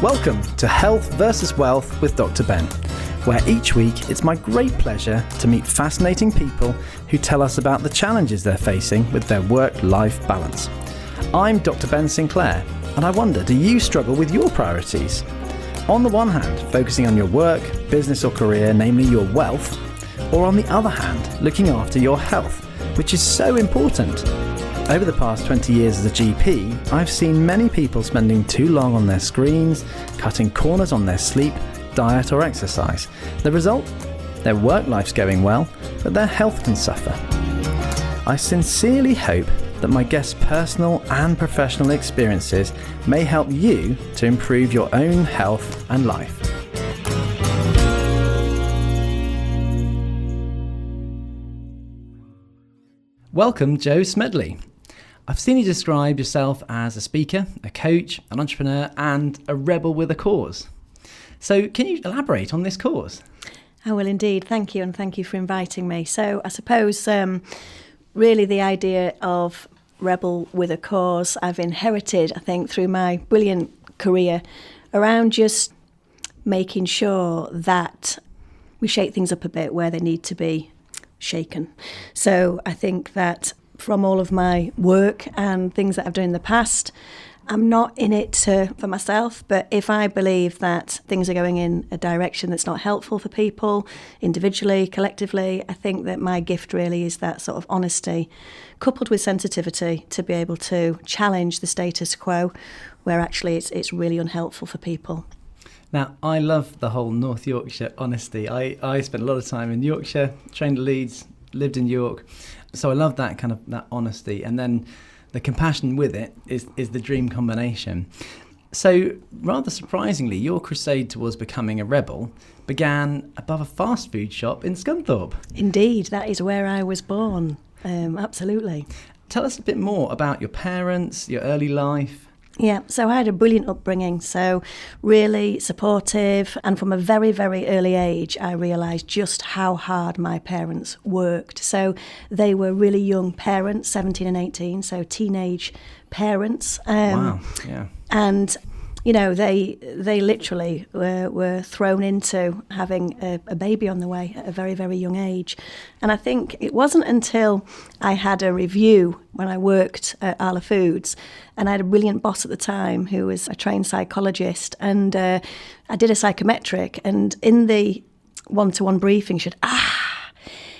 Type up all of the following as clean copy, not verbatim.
Welcome to Health versus Wealth with Dr Ben, where each week it's my great pleasure to meet fascinating people who tell us about the challenges they're facing with their work-life balance. I'm Dr Ben Sinclair, and I wonder, do you struggle with your priorities? On the one hand, focusing on your work, business or career, namely your wealth, or on the other hand, looking after your health, which is so important. Over the past 20 years as a GP, I've seen many people spending too long on their screens, cutting corners on their sleep, diet or exercise. The result? Their work life's going well, but their health can suffer. I sincerely hope that my guests' personal and professional experiences may help you to improve your own health and life. Welcome, Joe Smedley. I've seen you describe yourself as a speaker, a coach, an entrepreneur, and a rebel with a cause. So can you elaborate on this cause? I will indeed. Thank you, and thank you for inviting me. So I suppose really the idea of rebel with a cause I've inherited, I think, through my brilliant career around just making sure that we shake things up a bit where they need to be shaken. So I think that from all of my work and things that I've done in the past, I'm not in it for myself, but if I believe that things are going in a direction that's not helpful for people, individually, collectively, I think that my gift really is that sort of honesty, coupled with sensitivity to be able to challenge the status quo, where actually it's really unhelpful for people. Now, I love the whole North Yorkshire honesty. I spent a lot of time in Yorkshire, trained at Leeds, lived in York. So I love that kind of that honesty, and then the compassion with it is the dream combination. So rather surprisingly, your crusade towards becoming a rebel began above a fast food shop in Scunthorpe. Indeed, that is where I was born. Absolutely. Tell us a bit more about your parents, your early life. Yeah, so I had a brilliant upbringing, so really supportive, and from a very, very early age I realised just how hard my parents worked. So they were really young parents, 17 and 18, so teenage parents. Wow, yeah. And you know, they literally were thrown into having a baby on the way at a very, very young age. And I think it wasn't until I had a review when I worked at Arla Foods, and I had a brilliant boss at the time who was a trained psychologist, and I did a psychometric, and in the one-to-one briefing she said,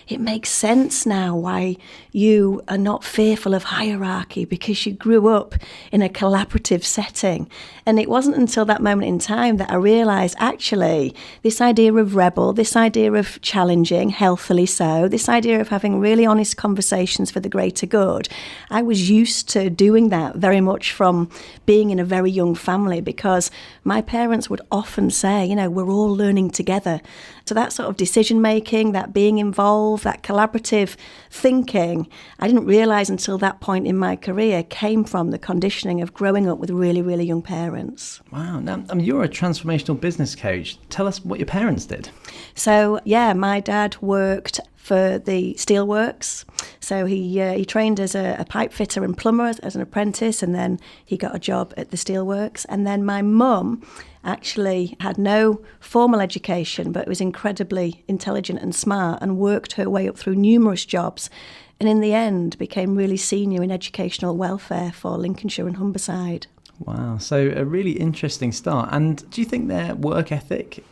it makes sense now why you are not fearful of hierarchy, because you grew up in a collaborative setting. And it wasn't until that moment in time that I realised, actually, this idea of rebel, this idea of challenging, healthily so, this idea of having really honest conversations for the greater good, I was used to doing that very much from being in a very young family, because my parents would often say, you know, we're all learning together. So that sort of decision making, that being involved, that collaborative thinking, I didn't realise until that point in my career came from the conditioning of growing up with really, really young parents. Wow. Now, you're a transformational business coach. Tell us what your parents did. So, yeah, my dad worked for the steelworks. So he trained as a pipe fitter and plumber as an apprentice, and then he got a job at the steelworks. And then my mum actually had no formal education, but was incredibly intelligent and smart, and worked her way up through numerous jobs, and in the end became really senior in educational welfare for Lincolnshire and Humberside. Wow, so a really interesting start. And do you think their work ethic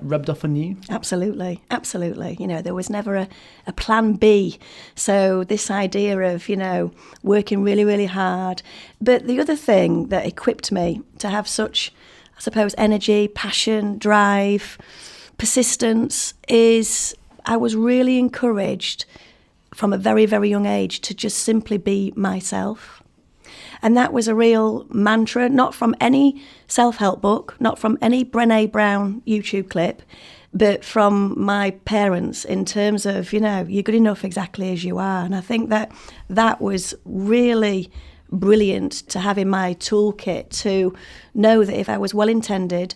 rubbed off on you? Absolutely. You know, there was never a plan B. So this idea of, you know, working really, really hard. But the other thing that equipped me to have such, I suppose, energy, passion, drive, persistence is I was really encouraged from a very, very young age to just simply be myself. And that was a real mantra, not from any self-help book, not from any Brené Brown YouTube clip, but from my parents in terms of, you know, you're good enough exactly as you are. And I think that was really brilliant to have in my toolkit, to know that if I was well-intended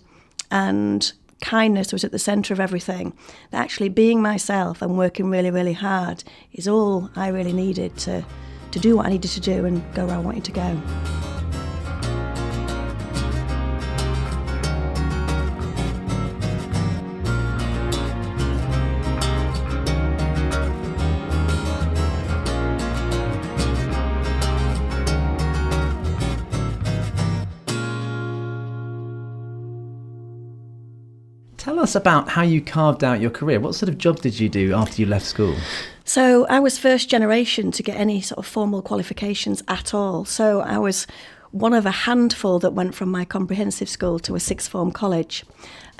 and kindness was at the centre of everything, that actually being myself and working really, really hard is all I really needed to do what I needed to do and go where I wanted to go. Tell us about how you carved out your career. What sort of jobs did you do after you left school? So I was first generation to get any sort of formal qualifications at all. So I was one of a handful that went from my comprehensive school to a sixth form college.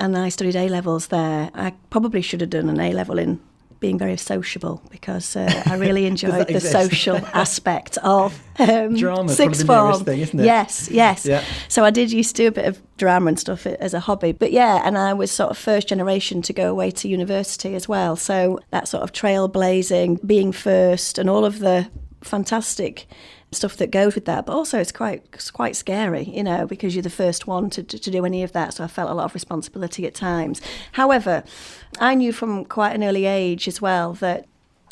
And I studied A-levels there. I probably should have done an A-level in being very sociable, because I really enjoyed the social aspect of drama. Sixth form. Thing, isn't it? Yes. Yeah. So I did used to do a bit of drama and stuff as a hobby. But yeah, and I was sort of first generation to go away to university as well. So that sort of trailblazing, being first, and all of the fantastic stuff that goes with that, but also it's quite scary, because you're the first one to do any of that, so I felt a lot of responsibility at times. However, I knew from quite an early age as well that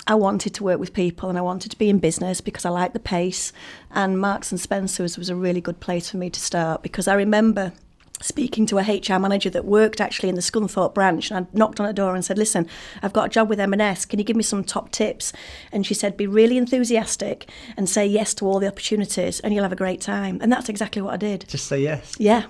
I wanted to work with people and I wanted to be in business because I liked the pace, and Marks and Spencer's was a really good place for me to start, because I remember speaking to a HR manager that worked actually in the Scunthorpe branch, and I knocked on her door and said, listen, I've got a job with M&S, can you give me some top tips? And she said, be really enthusiastic and say yes to all the opportunities and you'll have a great time. And that's exactly what I did. Just say yes. Yeah.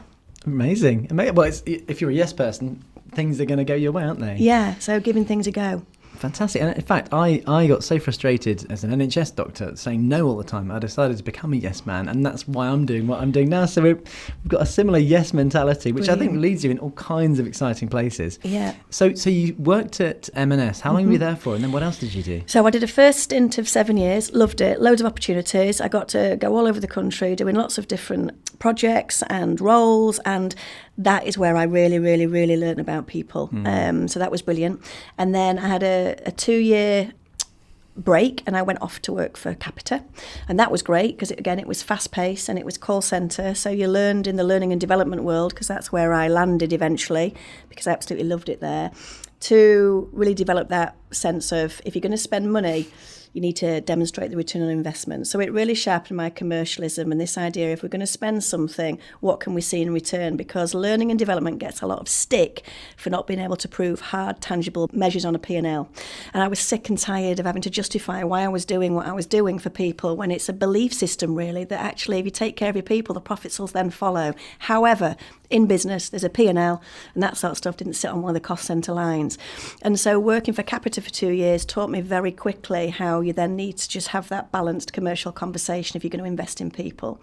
Amazing. Well, if you're a yes person, things are going to go your way, aren't they? Yeah, so giving things a go. Fantastic. And in fact, I got so frustrated as an NHS doctor saying no all the time, I decided to become a yes man, and that's why I'm doing what I'm doing now. So we've got a similar yes mentality, which Brilliant. I think leads you in all kinds of exciting places. Yeah. So you worked at M&S. How long were you there for? And then what else did you do? So I did a first stint of 7 years, loved it, loads of opportunities. I got to go all over the country doing lots of different projects and roles, and that is where I really, really, really learned about people. So that was brilliant. And then I had a 2-year break and I went off to work for Capita, and that was great because it was fast paced and it was call centre, so you learned in the learning and development world, because that's where I landed eventually, because I absolutely loved it there, to really develop that sense of, if you're going to spend money, you need to demonstrate the return on investment. So it really sharpened my commercialism and this idea, if we're going to spend something, what can we see in return? Because learning and development gets a lot of stick for not being able to prove hard, tangible measures on a P&L. And I was sick and tired of having to justify why I was doing what I was doing for people, when it's a belief system, really, that actually if you take care of your people, the profits will then follow. However, in business, there's a P&L, and that sort of stuff didn't sit on one of the cost centre lines. And so working for Capita for 2 years taught me very quickly how you then need to just have that balanced commercial conversation if you're going to invest in people.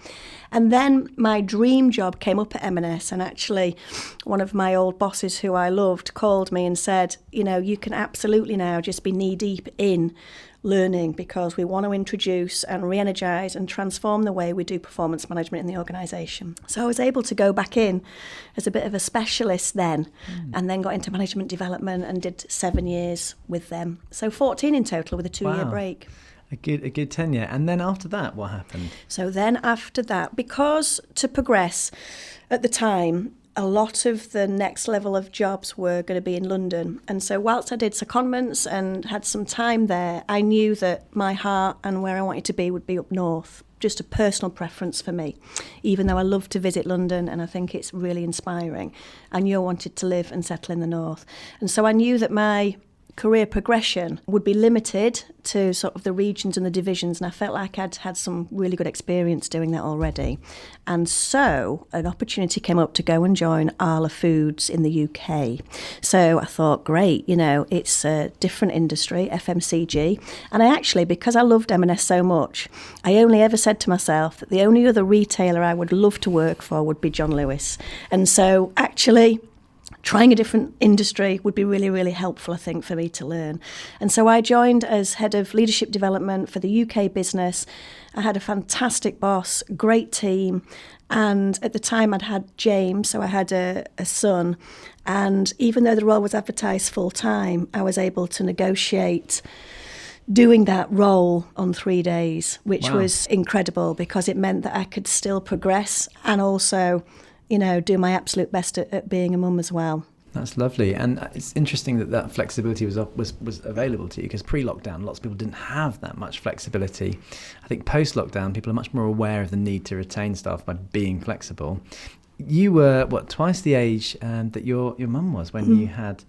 And then my dream job came up at M&S, and actually one of my old bosses who I loved called me and said, you can absolutely now just be knee-deep in learning, because we want to introduce and re-energise and transform the way we do performance management in the organisation. So I was able to go back in as a bit of a specialist then, and then got into management development and did 7 years with them. So 14 in total with a 2-year break. A good tenure. And then after that, what happened? So then after that, because to progress at the time, a lot of the next level of jobs were going to be in London. And so whilst I did secondments and had some time there, I knew that my heart and where I wanted to be would be up north. Just a personal preference for me, even though I love to visit London and I think it's really inspiring. I knew I wanted to live and settle in the north. And so I knew that my career progression would be limited to sort of the regions and the divisions, and I felt like I'd had some really good experience doing that already. And so an opportunity came up to go and join Arla Foods in the UK. So I thought, great, it's a different industry, FMCG, and I actually, because I loved M&S so much, I only ever said to myself that the only other retailer I would love to work for would be John Lewis. And so actually trying a different industry would be really, really helpful, I think, for me to learn. And so I joined as head of leadership development for the UK business. I had a fantastic boss, great team. And at the time I'd had James, so I had a son. And even though the role was advertised full time, I was able to negotiate doing that role on 3 days, which was incredible, because it meant that I could still progress and also do my absolute best at being a mum as well. That's lovely. And it's interesting that flexibility was available to you, because pre-lockdown, lots of people didn't have that much flexibility. I think post-lockdown, people are much more aware of the need to retain staff by being flexible. You were, twice the age that your mum was when you had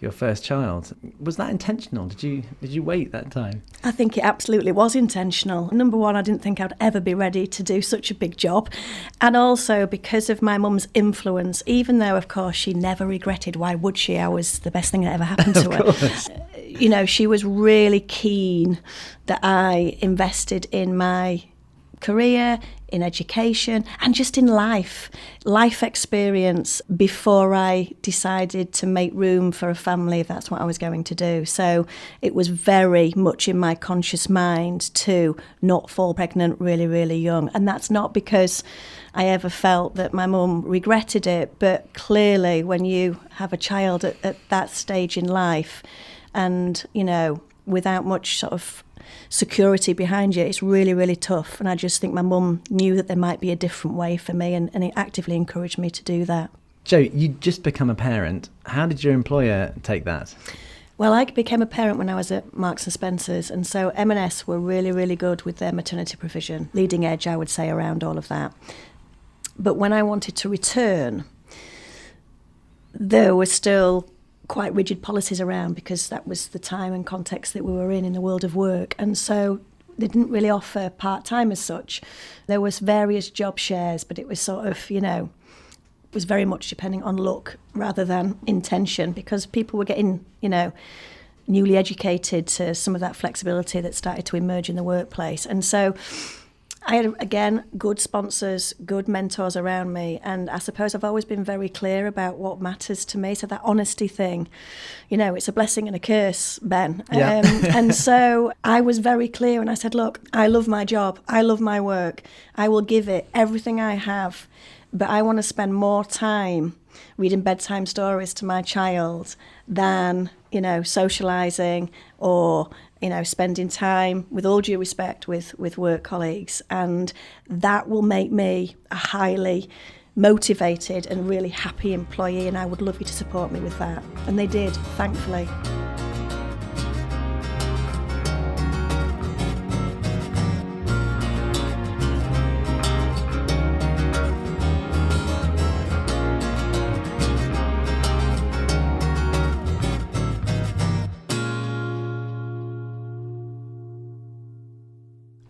your first child. Was that intentional? Did you wait that time? I think it absolutely was intentional. Number one, I didn't think I'd ever be ready to do such a big job. And also because of my mum's influence, even though, of course, she never regretted, why would she? I was the best thing that ever happened to her. She was really keen that I invested in my career, in education, and just in life experience before I decided to make room for a family, if that's what I was going to do. So it was very much in my conscious mind to not fall pregnant really, really young. And that's not because I ever felt that my mum regretted it, but clearly when you have a child at that stage in life and, without much sort of security behind you, it's really, really tough. And I just think my mum knew that there might be a different way for me, and it actively encouraged me to do that. Jo, you'd just become a parent. How did your employer take that? Well, I became a parent when I was at Marks and Spencer's, and so M&S were really, really good with their maternity provision. Leading edge, I would say, around all of that. But when I wanted to return, there were still quite rigid policies around, because that was the time and context that we were in the world of work. And so they didn't really offer part-time as such. There was various job shares, but it was sort of, it was very much depending on luck rather than intention, because people were getting, newly educated to some of that flexibility that started to emerge in the workplace. And so I had, again, good sponsors, good mentors around me, and I suppose I've always been very clear about what matters to me. So that honesty thing, it's a blessing and a curse, Ben. Yeah. And so I was very clear, and I said, look, I love my job, I love my work, I will give it everything I have, but I want to spend more time reading bedtime stories to my child than, socialising or spending time, with all due respect, with work colleagues. And that will make me a highly motivated and really happy employee, and I would love you to support me with that. And they did, thankfully.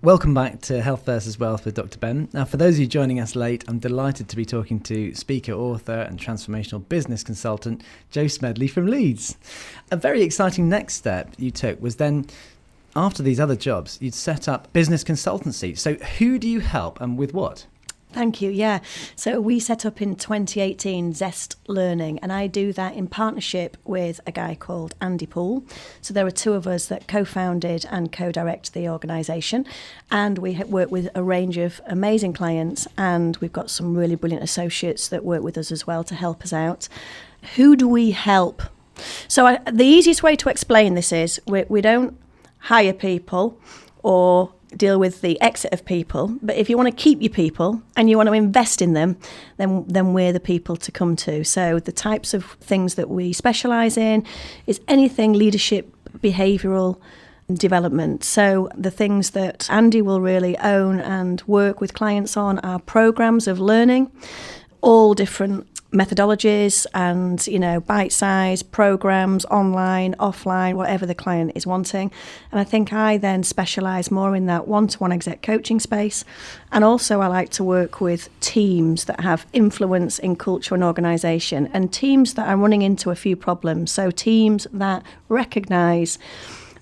Welcome back to Health versus Wealth with Dr. Ben. Now, for those of you joining us late, I'm delighted to be talking to speaker, author and transformational business consultant Jo Smedley from Leeds. A very exciting next step you took was then, after these other jobs, you'd set up business consultancy. So who do you help and with what? Thank you, yeah. So we set up in 2018 Zest Learning, and I do that in partnership with a guy called Andy Poole. So there are two of us that co-founded and co-direct the organisation, and we work with a range of amazing clients, and we've got some really brilliant associates that work with us as well to help us out. Who do we help? So the easiest way to explain this is we don't hire people or deal with the exit of people, but if you want to keep your people and you want to invest in them, then we're the people to come to. So the types of things that we specialise in is anything leadership, behavioural development. So the things that Andy will really own and work with clients on are programmes of learning, all different methodologies and, bite-sized programs, online, offline, whatever the client is wanting. And I think I then specialise more in that one-to-one exec coaching space. And also I like to work with teams that have influence in culture and organisation, and teams that are running into a few problems. So teams that recognise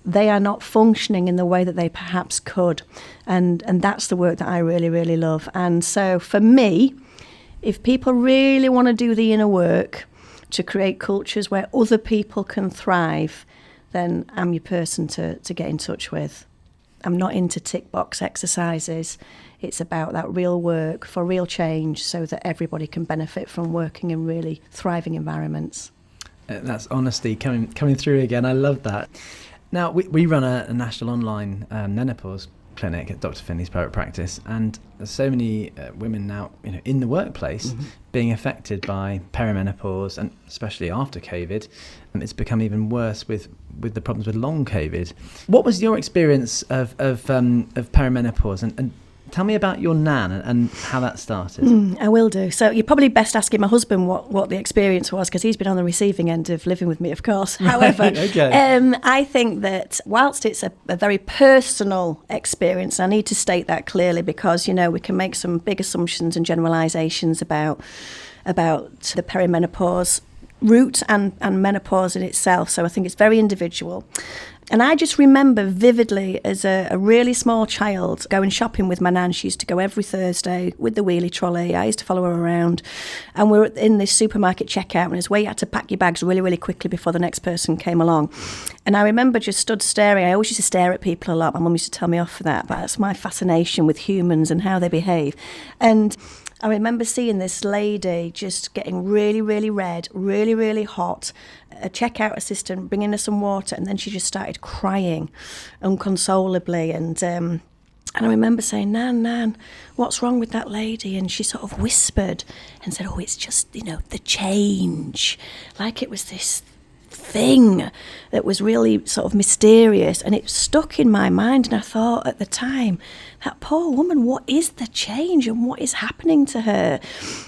they are not functioning in the way that they perhaps could. And that's the work that I really, really love. And so for me, if people really want to do the inner work to create cultures where other people can thrive, then I'm your person to get in touch with. I'm not into tick box exercises. It's about that real work for real change so that everybody can benefit from working in really thriving environments. That's honesty coming through again. I love that. Now, we run a national online menopause clinic at Dr. Finley's private practice, and there's so many women now in the workplace being affected by perimenopause, and especially after COVID, and it's become even worse with the problems with long COVID. What was your experience of perimenopause, and Tell me about your nan and how that started. I will do. So you're probably best asking my husband what the experience was, because he's been on the receiving end of living with me, of course. However, I think that whilst it's a very personal experience, I need to state that clearly, because, we can make some big assumptions and generalisations about the perimenopause route and menopause in itself. So I think it's very individual. And I just remember vividly as a really small child going shopping with my nan. She used to go every Thursday with the wheelie trolley. I used to follow her around. And we were in this supermarket checkout, and it's where you had to pack your bags really, really quickly before the next person came along. And I remember just stood staring. I always used to stare at people a lot. My mum used to tell me off for that. But that's my fascination with humans and how they behave. And I remember seeing this lady just getting really, really red, really, really hot, a checkout assistant bringing her some water, and then she just started crying unconsolably. And I remember saying, Nan, what's wrong with that lady? And she sort of whispered and said, it's just, the change. Like it was this thing that was really sort of mysterious, and it stuck in my mind. And I thought at the time, that poor woman, what is the change and what is happening to her?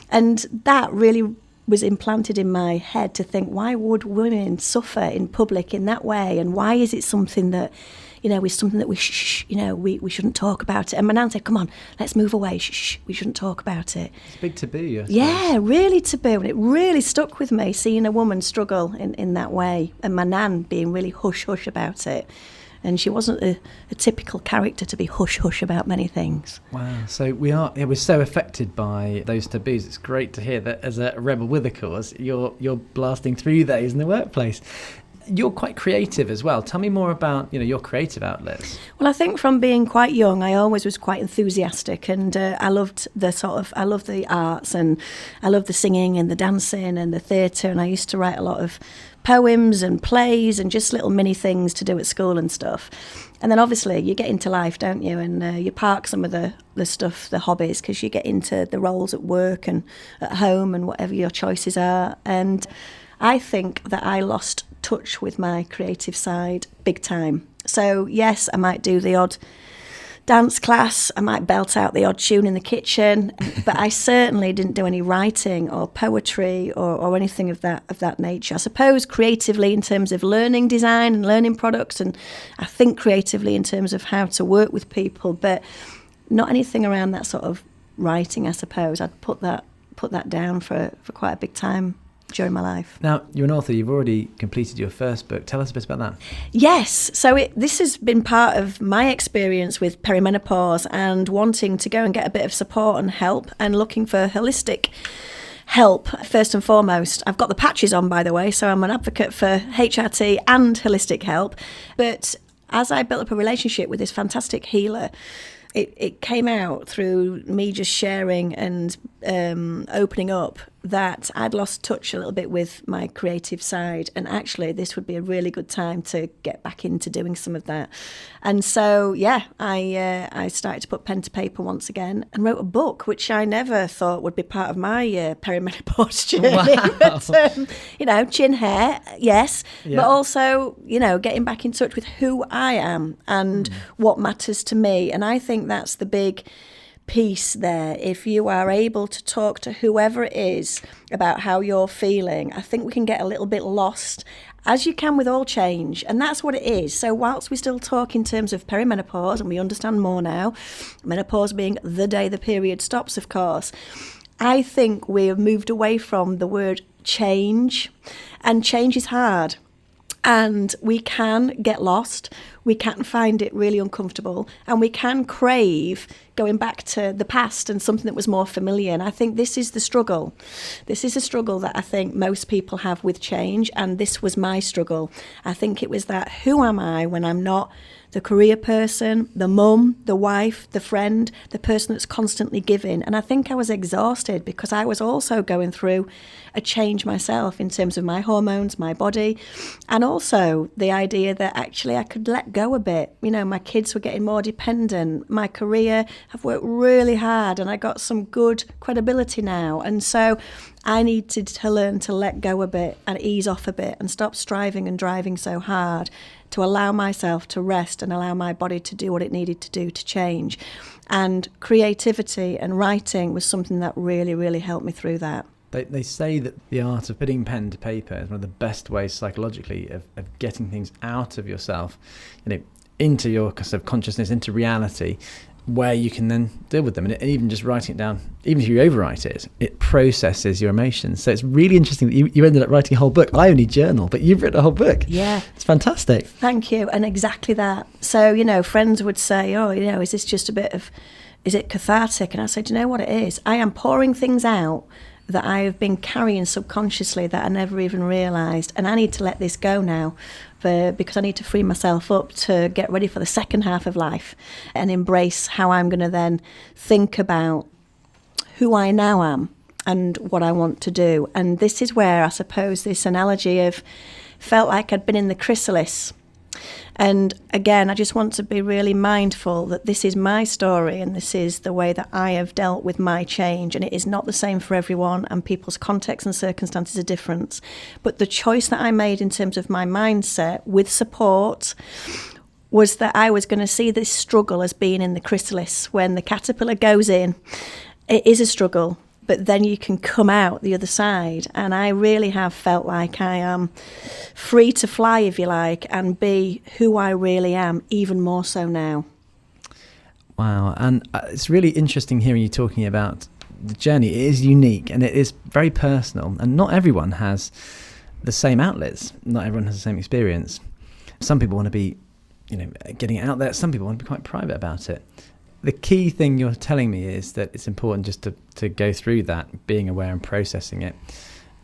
And that really was implanted in my head to think, why would women suffer in public in that way, and why is it something that is something that we shouldn't talk about it? And my nan said, come on, let's move away, we shouldn't talk about it. It's a big taboo, I suppose. Yeah, really taboo. And it really stuck with me, seeing a woman struggle in that way, and my nan being really hush-hush about it. And she wasn't a typical character to be hush-hush about many things. Wow. So we're so affected by those taboos. It's great to hear that as a rebel with a cause, you're blasting through those in the workplace. You're quite creative as well. Tell me more about your creative outlets. Well, I think from being quite young, I always was quite enthusiastic, and I loved the arts, and I loved the singing and the dancing and the theatre, and I used to write a lot of poems and plays and just little mini things to do at school and stuff. And then obviously you get into life, don't you? And you park some of the stuff, the hobbies, because you get into the roles at work and at home and whatever your choices are. And I think that I lost touch with my creative side big time. So yes, I might do the odd dance class, I might belt out the odd tune in the kitchen, but I certainly didn't do any writing or poetry or anything of that nature. I suppose creatively in terms of learning design and learning products, and I think creatively in terms of how to work with people, but not anything around that sort of writing, I suppose. I'd put that down for quite a big time during my life. Now, you're an author. You've already completed your first book. Tell us a bit about that. Yes. So this has been part of my experience with perimenopause and wanting to go and get a bit of support and help and looking for holistic help first and foremost. I've got the patches on, by the way, so I'm an advocate for HRT and holistic help. But as I built up a relationship with this fantastic healer, it came out through me just sharing and opening up that I'd lost touch a little bit with my creative side, and actually this would be a really good time to get back into doing some of that. And so I started to put pen to paper once again and wrote a book, which I never thought would be part of my perimenopause journey. Wow. But chin hair, yes, but also getting back in touch with who I am and what matters to me. And I think that's the big piece there. If you are able to talk to whoever it is about how you're feeling, I think we can get a little bit lost, as you can with all change, and that's what it is. So whilst we still talk in terms of perimenopause, and we understand more now, menopause being the day the period stops, of course, I think we have moved away from the word change, and change is hard. And we can get lost, we can find it really uncomfortable, and we can crave going back to the past and something that was more familiar. And I think this is the struggle. This is a struggle that I think most people have with change, and this was my struggle. I think it was that, who am I when I'm not the career person, the mum, the wife, the friend, the person that's constantly giving? And I think I was exhausted because I was also going through a change myself in terms of my hormones, my body, and also the idea that actually I could let go a bit. My kids were getting more dependent, my career, I've worked really hard and I got some good credibility now. And so I needed to learn to let go a bit and ease off a bit and stop striving and driving so hard, to allow myself to rest and allow my body to do what it needed to do to change. And creativity and writing was something that really, really helped me through that. They say that the art of putting pen to paper is one of the best ways psychologically of getting things out of yourself, into your sort of consciousness, into reality, where you can then deal with them. And even just writing it down, even if you overwrite it, it processes your emotions. So it's really interesting that you ended up writing a whole book. I only journal, but you've written a whole book. Yeah. It's fantastic. Thank you. And exactly that. So, friends would say, oh, is this just is it cathartic? And I said, you know what it is? I am pouring things out that I have been carrying subconsciously that I never even realised. And I need to let this go now because I need to free myself up to get ready for the second half of life and embrace how I'm going to then think about who I now am and what I want to do. And this is where I suppose this analogy of felt like I'd been in the chrysalis. And again, I just want to be really mindful that this is my story and this is the way that I have dealt with my change, and it is not the same for everyone, and people's contexts and circumstances are different. But the choice that I made in terms of my mindset with support was that I was going to see this struggle as being in the chrysalis. When the caterpillar goes in, it is a struggle, but then you can come out the other side. And I really have felt like I am free to fly, if you like, and be who I really am, even more so now. Wow. And it's really interesting hearing you talking about the journey. It is unique and it is very personal, and not everyone has the same outlets. Not everyone has the same experience. Some people want to be, getting it out there. Some people want to be quite private about it. The key thing you're telling me is that it's important just to go through that, being aware and processing it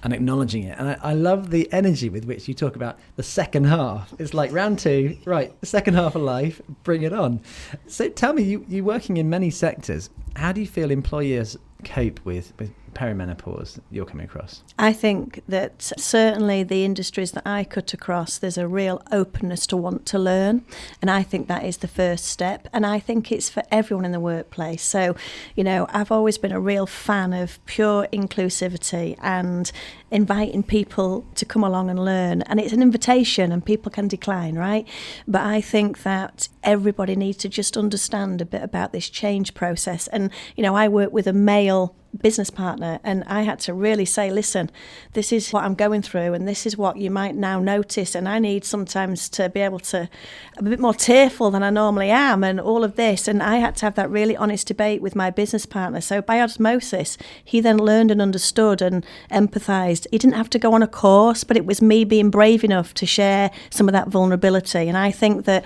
and acknowledging it. And I love the energy with which you talk about the second half. It's like round two, right, the second half of life, bring it on. So tell me, you working in many sectors, how do you feel employers cope with perimenopause you're coming across? I think that certainly the industries that I cut across, there's a real openness to want to learn, and I think that is the first step, and I think it's for everyone in the workplace. So, I've always been a real fan of pure inclusivity and inviting people to come along and learn, and it's an invitation and people can decline, right? But I think that everybody needs to just understand a bit about this change process. And I work with a male business partner, and I had to really say, listen, this is what I'm going through and this is what you might now notice, and I need sometimes to be able to a bit more tearful than I normally am and all of this. And I had to have that really honest debate with my business partner. So by osmosis, he then learned and understood and empathised. He didn't have to go on a course, but it was me being brave enough to share some of that vulnerability. And I think that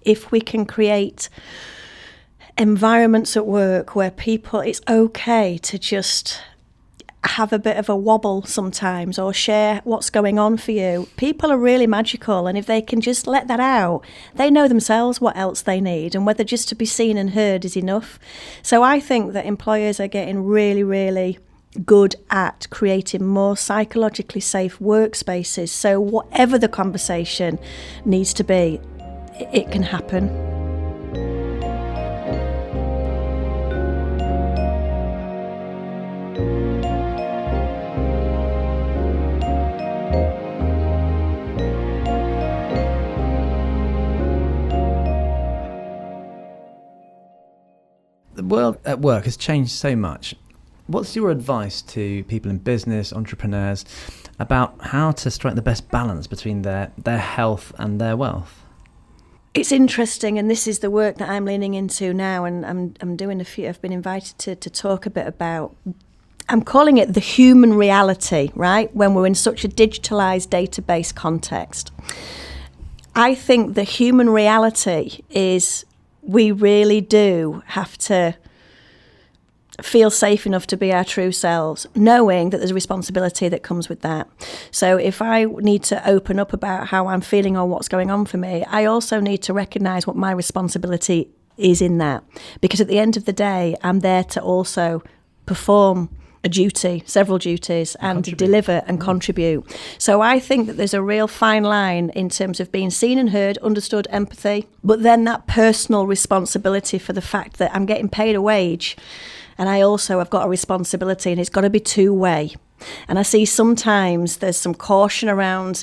if we can create environments at work where it's okay to just have a bit of a wobble sometimes or share what's going on for you. People are really magical, and if they can just let that out, they know themselves what else they need and whether just to be seen and heard is enough. So I think that employers are getting really, really good at creating more psychologically safe workspaces. So whatever the conversation needs to be, it can happen. The world at work has changed so much. What's your advice to people in business, entrepreneurs, about how to strike the best balance between their health and their wealth? It's interesting, and this is the work that I'm leaning into now, and I'm doing I've been invited to talk a bit about, I'm calling it the human reality, right? When we're in such a digitalized database context. I think the human reality is we really do have to feel safe enough to be our true selves, knowing that there's a responsibility that comes with that. So if I need to open up about how I'm feeling or what's going on for me, I also need to recognise what my responsibility is in that. Because at the end of the day, I'm there to also perform a duty, several duties, and deliver and contribute. So I think that there's a real fine line in terms of being seen and heard, understood, empathy, but then that personal responsibility for the fact that I'm getting paid a wage, and I also have got a responsibility, and it's got to be two-way. And I see sometimes there's some caution around,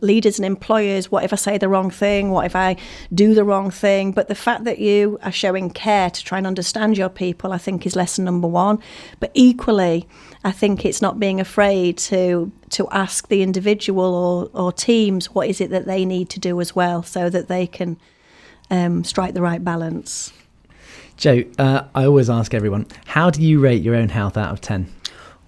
leaders and employers. What if I say the wrong thing? What if I do the wrong thing? But the fact that you are showing care to try and understand your people, I think, is lesson number one. But equally, I think it's not being afraid to ask the individual or teams what is it that they need to do as well, so that they can strike the right balance. Jo, I always ask everyone, how do you rate your own health out of 10?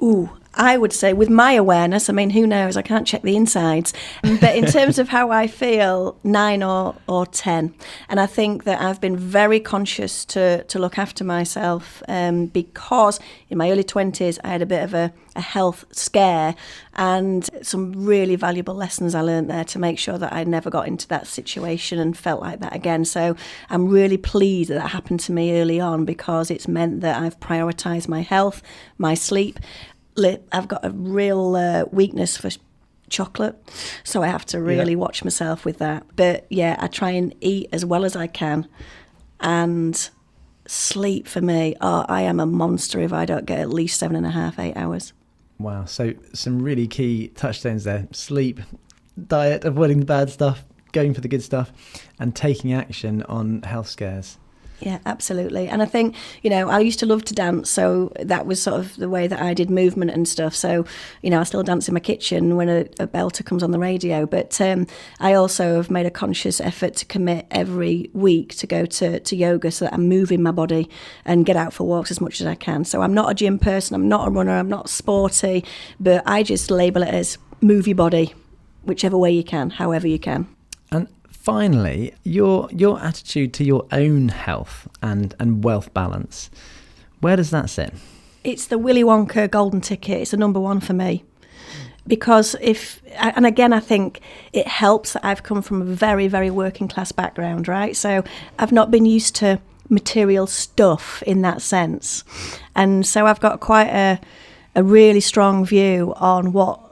Ooh, I would say with my awareness, I mean, who knows? I can't check the insides. But in terms of how I feel, 9 or 10. And I think that I've been very conscious to look after myself because in my early 20s, I had a bit of a health scare and some really valuable lessons I learned there to make sure that I never got into that situation and felt like that again. So I'm really pleased that happened to me early on, because it's meant that I've prioritised my health, my sleep. I've got a real weakness for chocolate, so I have to really watch myself with that. But yeah, I try and eat as well as I can, and sleep for me, I am a monster if I don't get at least 7.5, 8 hours. Wow, so some really key touchstones there: sleep, diet, avoiding the bad stuff, going for the good stuff, and taking action on health scares. Yeah, absolutely. And I think, I used to love to dance, so that was sort of the way that I did movement and stuff. So, I still dance in my kitchen when a belter comes on the radio. But I also have made a conscious effort to commit every week to go to yoga, so that I'm moving my body and get out for walks as much as I can. So I'm not a gym person, I'm not a runner, I'm not sporty, but I just label it as move your body, whichever way you can, however you can. And finally, your attitude to your own health and wealth balance, where does that sit? It's the Willy Wonka golden ticket. It's the number one for me. Because and again, I think it helps that I've come from a very, very working class background, right? So I've not been used to material stuff in that sense. And so I've got quite a really strong view on what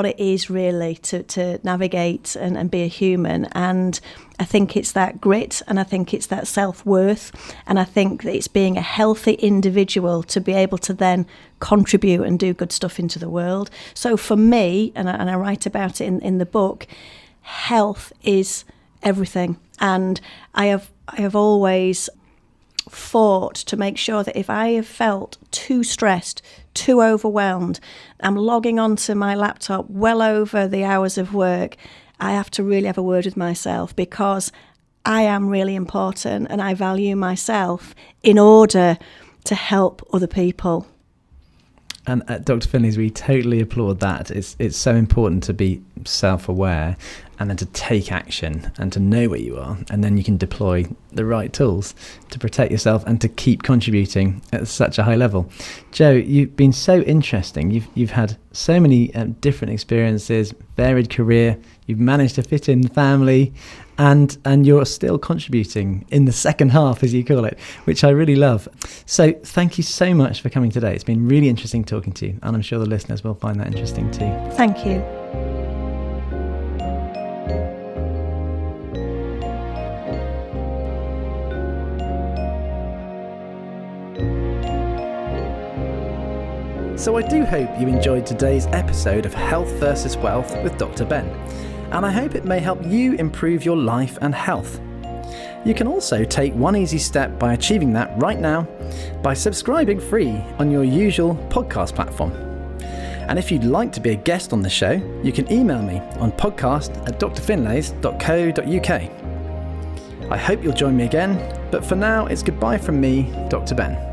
it is really to navigate and be a human. And I think it's that grit, and I think it's that self-worth, and I think that it's being a healthy individual to be able to then contribute and do good stuff into the world. So for me, and I write about it in the book, health is everything. And I have always fought to make sure that if I have felt too stressed, too overwhelmed, I'm logging onto my laptop well over the hours of work, I have to really have a word with myself, because I am really important and I value myself in order to help other people. And at Dr. Finley's, we totally applaud that. It's so important to be self-aware and then to take action and to know where you are, and then you can deploy the right tools to protect yourself and to keep contributing at such a high level. Jo, you've been so interesting. You've had so many different experiences, varied career. You've managed to fit in family, and you're still contributing in the second half, as you call it, which I really love. So thank you so much for coming today. It's been really interesting talking to you, and I'm sure the listeners will find that interesting too. Thank you. So I do hope you enjoyed today's episode of Health versus Wealth with Dr. Ben, and I hope it may help you improve your life and health. You can also take one easy step by achieving that right now by subscribing free on your usual podcast platform. And if you'd like to be a guest on the show, you can email me on podcast@drfinlays.co.uk. I hope you'll join me again, but for now it's goodbye from me, Dr. Ben.